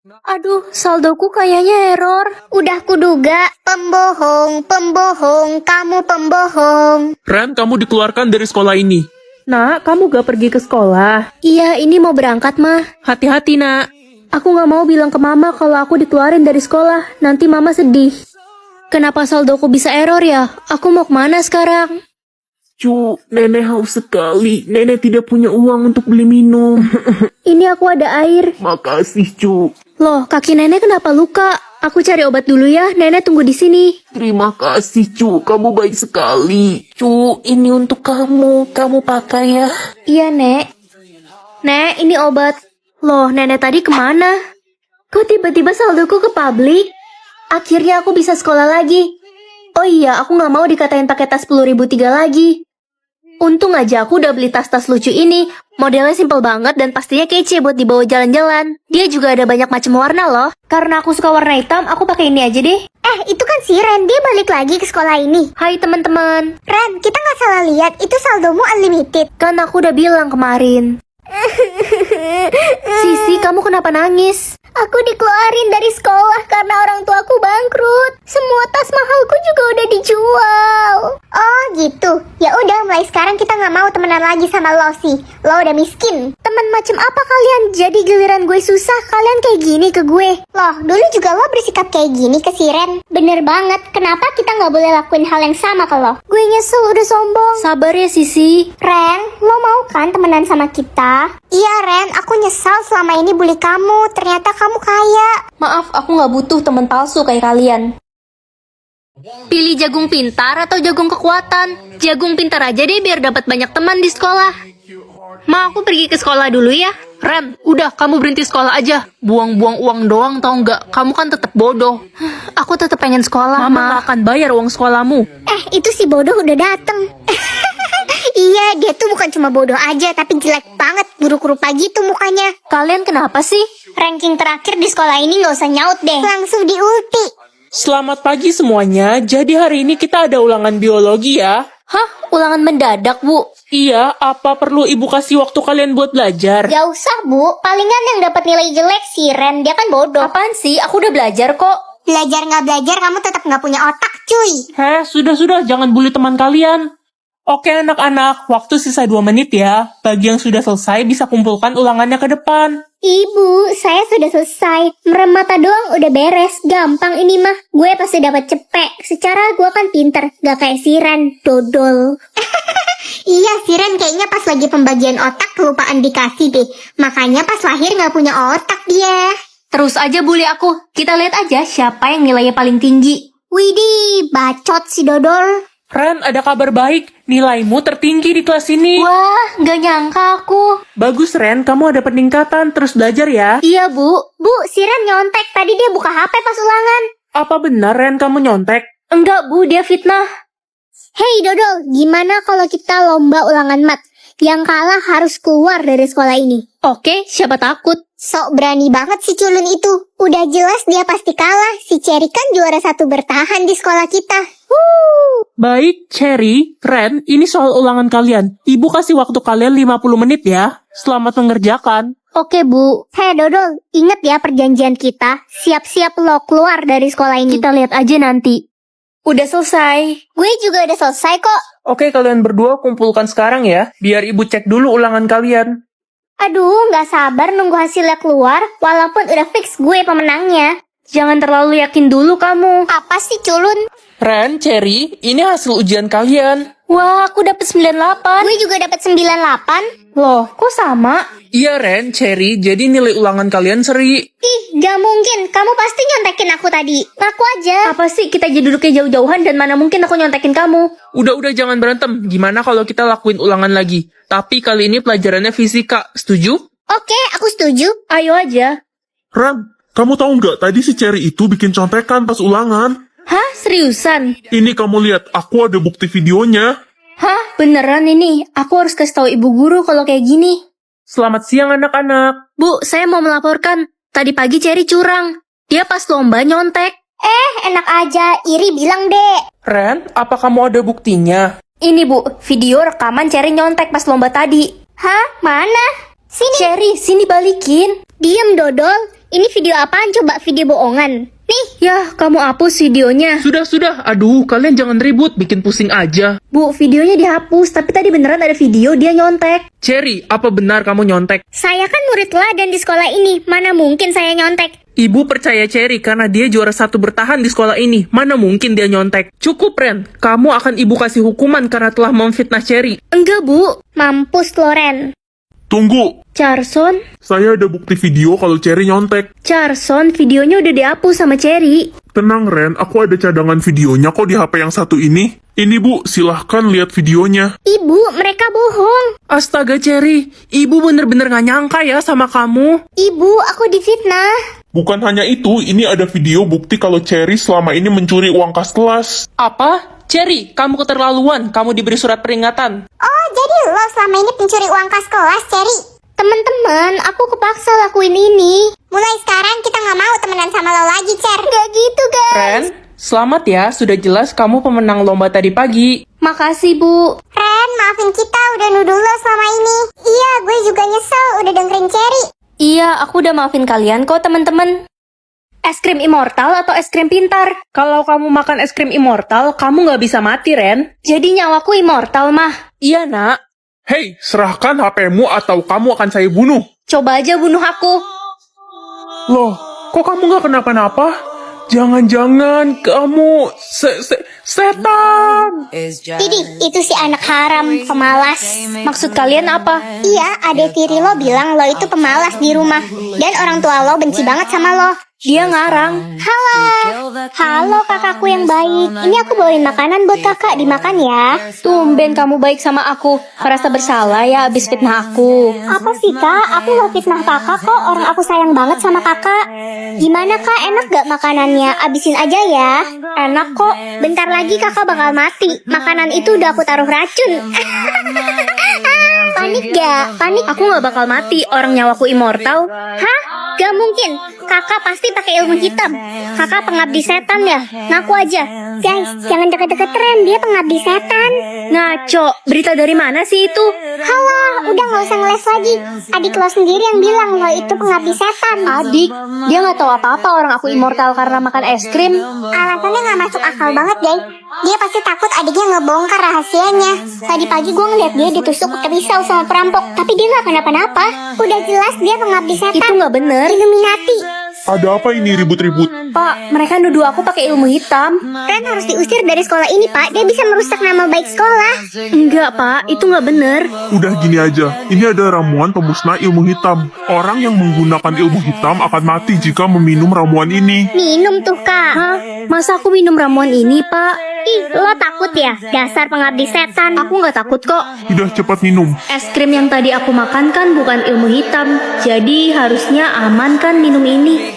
Aduh, saldoku kayaknya error. Udah kuduga, pembohong, kamu pembohong. Ren, kamu dikeluarkan dari sekolah ini. Nak, kamu gak pergi ke sekolah? Iya, ini mau berangkat, mah. Hati-hati, nak. Aku gak mau bilang ke mama kalau aku dikeluarin dari sekolah. Nanti mama sedih. Kenapa saldoku bisa error ya? Aku mau kemana sekarang? Cu, nenek haus sekali. Nenek tidak punya uang untuk beli minum. Ini aku ada air. Makasih, Cu. Loh, kaki nenek kenapa luka? Aku cari obat dulu ya. Nenek tunggu di sini. Terima kasih, Cu. Kamu baik sekali. Cu, ini untuk kamu. Kamu pakai ya. Iya, Nek. Nek, ini obat. Loh, nenek tadi kemana? Kok tiba-tiba saldoku ke publik? Akhirnya aku bisa sekolah lagi. Oh iya, aku gak mau dikatain pakai tas 10.003 lagi. Untung aja aku udah beli tas-tas lucu ini. Modelnya simple banget dan pastinya kece buat dibawa jalan-jalan. Dia juga ada banyak macam warna loh. Karena aku suka warna hitam, aku pakai ini aja deh. Itu kan si Ren, dia balik lagi ke sekolah ini. Hai teman-teman. Ren, kita nggak salah lihat, itu saldomu unlimited. Kan aku udah bilang kemarin. Sisi, kamu kenapa nangis? Aku dikeluarin dari sekolah karena orang tuaku bangkrut. Semua tas mahalku juga udah dijual. Oh gitu. Ya udah, mulai sekarang kita nggak mau temenan lagi sama lo sih. Lo udah miskin. Temen macam apa kalian? Jadi giliran gue susah, kalian kayak gini ke gue. Loh, dulu juga lo bersikap kayak gini ke si Ren. Bener banget. Kenapa kita nggak boleh lakuin hal yang sama ke lo? Gue nyesel udah sombong. Sabar ya Sisi. Ren, lo mau kan temenan sama kita? Iya Ren, aku nyesal selama ini bully kamu. Ternyata kamu kaya. Maaf, aku nggak butuh teman palsu kayak kalian. Pilih jagung pintar atau jagung kekuatan? Jagung pintar aja deh biar dapat banyak teman di sekolah. Ma, aku pergi ke sekolah dulu ya. Ren, udah kamu berhenti sekolah aja. Buang-buang uang doang tau nggak? Kamu kan tetap bodoh. Aku tetap pengen sekolah, Mama Ma. nggak akan bayar uang sekolahmu. Itu si bodoh udah dateng. Iya, dia tuh bukan cuma bodoh aja, tapi jelek banget, buruk rupa gitu mukanya. Kalian kenapa sih? Ranking terakhir di sekolah ini nggak usah nyaut deh. Langsung di ulti. Selamat pagi semuanya. Jadi hari ini kita ada ulangan biologi ya. Hah? Ulangan mendadak, Bu? Iya, apa perlu ibu kasih waktu kalian buat belajar? Gak usah bu, palingan yang dapat nilai jelek si Ren, dia kan bodoh. Apaan sih? Aku udah belajar kok. Belajar nggak belajar, kamu tetap nggak punya otak cuy. Sudah, jangan bully teman kalian. Oke anak-anak, waktu sisa 2 menit ya. Bagi yang sudah selesai bisa kumpulkan ulangannya ke depan. Ibu, saya sudah selesai. Merem mata doang udah beres. Gampang ini mah. Gue pasti dapat cepet. Secara gue kan pinter, gak kayak si Ren, dodol. Iya, si Ren kayaknya pas lagi pembagian otak kelupaan dikasih deh. Makanya pas lahir gak punya otak dia. Terus aja bully aku. Kita lihat aja siapa yang nilainya paling tinggi. Widih, bacot si dodol. Ren, ada kabar baik. Nilaimu tertinggi di kelas ini. Wah, gak nyangka aku. Bagus Ren, kamu ada peningkatan. Terus belajar ya. Iya, Bu. Bu, si Ren nyontek. Tadi dia buka HP pas ulangan. Apa benar Ren kamu nyontek? Enggak, Bu. Dia fitnah. Hei dodol, gimana kalau kita lomba ulangan mat? Yang kalah harus keluar dari sekolah ini. Oke, siapa takut? Sok berani banget si culun itu. Udah jelas dia pasti kalah. Si Cherry kan juara 1 bertahan di sekolah kita. Baik, Cherry, Ren, ini soal ulangan kalian. Ibu kasih waktu kalian 50 menit ya. Selamat mengerjakan. Oke, Bu. Hei dodol, inget ya perjanjian kita. Siap-siap lo keluar dari sekolah ini. Kita lihat aja nanti. Udah selesai. Gue juga udah selesai kok. Oke, kalian berdua kumpulkan sekarang ya. Biar ibu cek dulu ulangan kalian. Aduh, gak sabar nunggu hasilnya keluar. Walaupun udah fix gue pemenangnya. Jangan terlalu yakin dulu kamu. Apa sih culun? Ren, Cherry, ini hasil ujian kalian. Wah, aku dapet 98. Gue juga dapat 98. Loh, kok sama? Iya Ren, Cherry, jadi nilai ulangan kalian seri. Ih, gak mungkin. Kamu pasti nyontekin aku tadi. Ngaku aja. Apa sih, kita jadi duduknya jauh-jauhan dan mana mungkin aku nyontekin kamu. Udah jangan berantem. Gimana kalau kita lakuin ulangan lagi? Tapi kali ini pelajarannya fisika. Setuju? Oke, aku setuju. Ayo aja. Ran, kamu tahu nggak tadi si Cherry itu bikin contekan pas ulangan? Hah, seriusan? Ini kamu lihat, aku ada bukti videonya. Hah, beneran ini? Aku harus kasih tahu ibu guru kalau kayak gini. Selamat siang anak-anak. Bu, saya mau melaporkan. Tadi pagi Cherry curang. Dia pas lomba nyontek. Enak aja. Iri bilang deh. Ren, apa kamu ada buktinya? Ini Bu, video rekaman Cherry nyontek pas lomba tadi. Hah? Mana? Sini. Cherry, sini balikin. Diem dodol, ini video apaan coba? Video bohongan. Nih, Yah, kamu hapus videonya. Sudah. Aduh, kalian jangan ribut, bikin pusing aja. Bu, videonya dihapus, tapi tadi beneran ada video dia nyontek. Cherry, apa benar kamu nyontek? saya kan murid teladan di sekolah ini. Mana mungkin saya nyontek? Ibu percaya Cherry karena dia juara 1 bertahan di sekolah ini. Mana mungkin dia nyontek? Cukup, Ren. Kamu akan ibu kasih hukuman karena telah memfitnah Cherry. Enggak, Bu. Mampus Loren. Tunggu, Carson, saya ada bukti video kalau Cherry nyontek. Carson, videonya udah dihapus sama Cherry. Tenang Ren, aku ada cadangan videonya kok di HP yang satu ini. Ini Bu, silahkan lihat videonya. Ibu, mereka bohong. Astaga, Cherry. Ibu bener-bener gak nyangka ya sama kamu. Ibu, aku difitnah. Bukan hanya itu, ini ada video bukti kalau Cherry selama ini mencuri uang kas kelas. Apa? Cherry, kamu keterlaluan. Kamu diberi surat peringatan. Oh, jadi lo selama ini pencuri uang kas kelas, Cherry? Teman-teman, aku kepaksa lakuin ini. Mulai sekarang kita nggak mau temenan sama lo lagi, Cher. Gak gitu, guys. Ren, selamat ya. Sudah jelas kamu pemenang lomba tadi pagi. Makasih, Bu. Ren, maafin kita udah nuduh lo selama ini. Iya, gue juga nyesel udah dengerin Cherry. Iya, aku udah maafin kalian kok, teman-teman. Es krim immortal atau es krim pintar? Kalau kamu makan es krim immortal, kamu nggak bisa mati, Ren. Jadi nyawaku immortal, mah. Iya, nak. Hei, serahkan HP-mu atau kamu akan saya bunuh. Coba aja bunuh aku. Loh, kok kamu nggak kenapa-napa? Jangan-jangan kamu setan. Didi, itu si anak haram, pemalas. Maksud kalian apa? Iya, adek tiri lo bilang lo itu pemalas di rumah. Dan orang tua lo benci banget sama lo. Dia ngarang. Halo kakakku yang baik. Ini aku bawain makanan buat kakak, dimakan ya. Tumben kamu baik sama aku. Merasa bersalah ya abis fitnah aku. Apa sih kak? Aku gak fitnah kakak kok. Orang aku sayang banget sama kakak. Gimana kak? Enak gak makanannya? Abisin aja ya. Enak kok. Bentar lagi kakak bakal mati. Makanan itu udah aku taruh racun. Panik gak? Panik? Aku gak bakal mati. Orang nyawaku immortal. Hah? Gak mungkin. Kakak pasti pakai ilmu hitam. Kakak pengabdi setan ya? Ngaku aja. Guys, jangan deket-deket Ren. Dia pengabdi setan. Ngaco. Berita dari mana sih itu? Halah, udah gak usah ngeles lagi. Adik lo sendiri yang bilang lo itu pengabdi setan. Adik. Dia gak tahu apa-apa orang aku immortal karena makan es krim. Alasannya gak masuk akal banget, guys. Dia pasti takut adiknya ngebongkar rahasianya. Tadi pagi gue ngeliat dia ditusuk pakai pisau sama perampok, tapi dia gak kenapa-napa. Udah jelas dia pengabdi setan. Itu gak bener. Illuminati. Ada apa ini ribut-ribut? Pak, mereka nuduh aku pakai ilmu hitam. Ren harus diusir dari sekolah ini, Pak. Dia bisa merusak nama baik sekolah. Enggak, Pak. Itu nggak bener. Udah gini aja, ini ada ramuan pemusnah ilmu hitam. Orang yang menggunakan ilmu hitam akan mati jika meminum ramuan ini. Minum tuh, Kak. Hah? Masa aku minum ramuan ini, Pak? Ih, lo takut ya? Dasar pengabdi setan. Aku nggak takut kok. Udah cepat minum. Es krim yang tadi aku makan kan bukan ilmu hitam. Jadi harusnya aman kan minum ini.